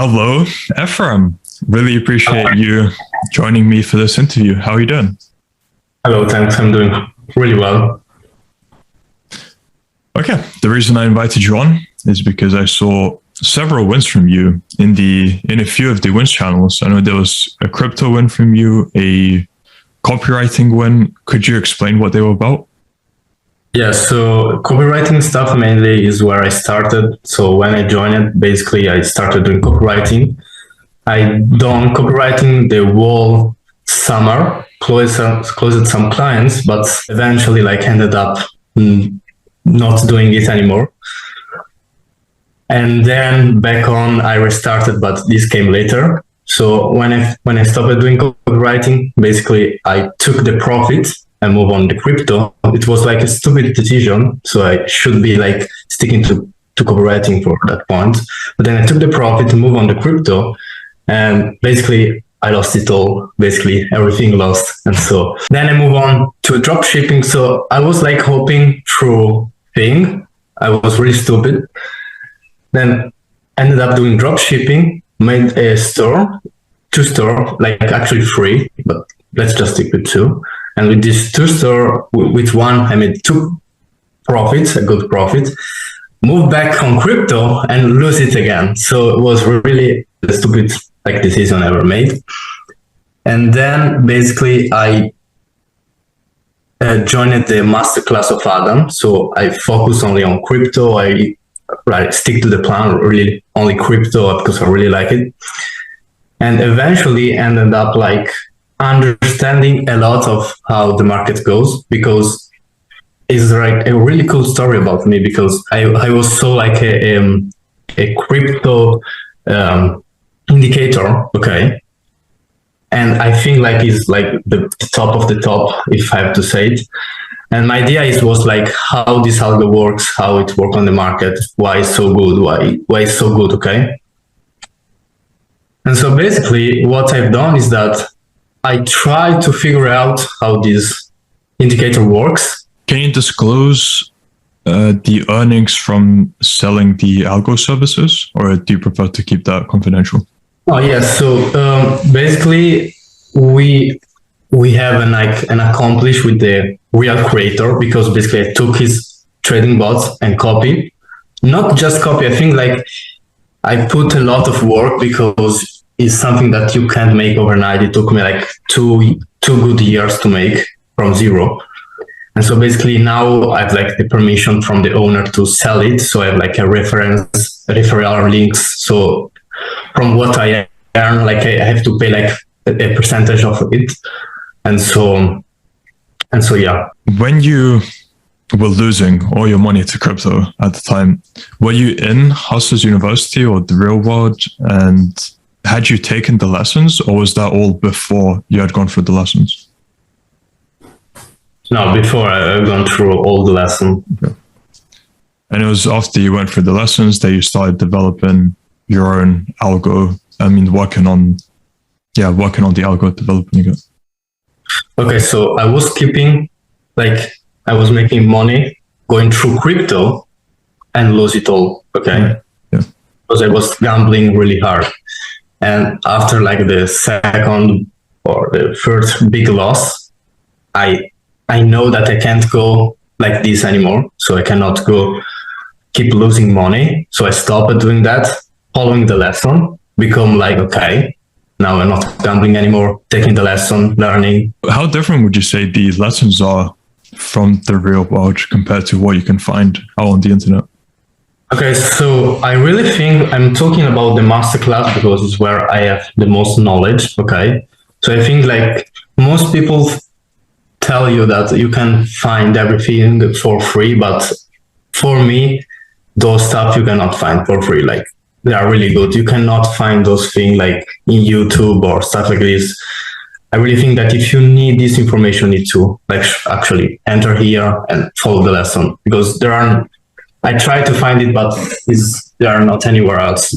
Hello, Efrem. Really appreciate you joining me for this interview. How are you doing? Hello, thanks. I'm doing really well. Okay, the reason I invited you on is because I saw several wins from you in a few of the wins channels. I know there was a crypto win from you, a copywriting win. Could you explain what they were about? Yeah, so copywriting stuff mainly is where I started. So when I joined it, basically I started doing copywriting. I done copywriting the whole summer, closed some clients, but eventually ended up not doing it anymore. And then back on, I restarted, but this came later. So when I stopped doing copywriting, basically I took the profit and move on the crypto. It was like a stupid decision. So I should be sticking to copywriting for that point. But then I took the profit to move on the crypto, and basically I lost it all. Basically everything lost. And so then I move on to drop shipping. So I was hoping through thing. I was really stupid. Then ended up doing drop shipping, made a store, two store, actually three, but let's just stick with two. And with this two store, with one, I made two profits, a good profit, move back on crypto and lose it again. So it was really the stupid decision I ever made. And then basically I joined the masterclass of Adam. So I focus only on crypto. I stick to the plan, really only crypto because I really like it. And eventually ended up understanding a lot of how the market goes, because it's a really cool story about me, because I was so a crypto indicator, okay? And I think it's the top of the top, if I have to say it. And my idea was how this algo works, how it works on the market, why it's so good, why it's so good, okay? And so basically what I've done is that I try to figure out how this indicator works. Can you disclose the earnings from selling the algo services, or do you prefer to keep that confidential? Oh yes. So basically we have an accomplish with the real creator, because basically I took his trading bots and copy, not just copy. I think I put a lot of work, because it's something that you can't make overnight. It took me two good years to make from zero. And so basically now I have the permission from the owner to sell it. So I have a referral links. So from what I earn, I have to pay a percentage of it. And so yeah. When you were losing all your money to crypto at the time, were you in Hustlers University or the real world? And had you taken the lessons, or was that all before you had gone through the lessons? No, before I've gone through all the lessons. Okay. And it was after you went through the lessons that you started developing your own algo. I mean, working on the algo, developing it. Okay, so I was keeping, I was making money going through crypto and lose it all, okay? Yeah. Because I was gambling really hard. And after the second or the first big loss, I know that I can't go like this anymore. So I cannot keep losing money. So I stopped doing that, following the lesson, become okay, now I'm not gambling anymore, taking the lesson, learning. How different would you say these lessons are from the real world compared to what you can find out on the internet? Okay, so I really think I'm talking about the masterclass because it's where I have the most knowledge, okay? So I think most people tell you that you can find everything for free, but for me, those stuff you cannot find for free. They are really good. You cannot find those things in YouTube or stuff like this. I really think that if you need this information, you need to actually enter here and follow the lesson, because I try to find it, but they are not anywhere else.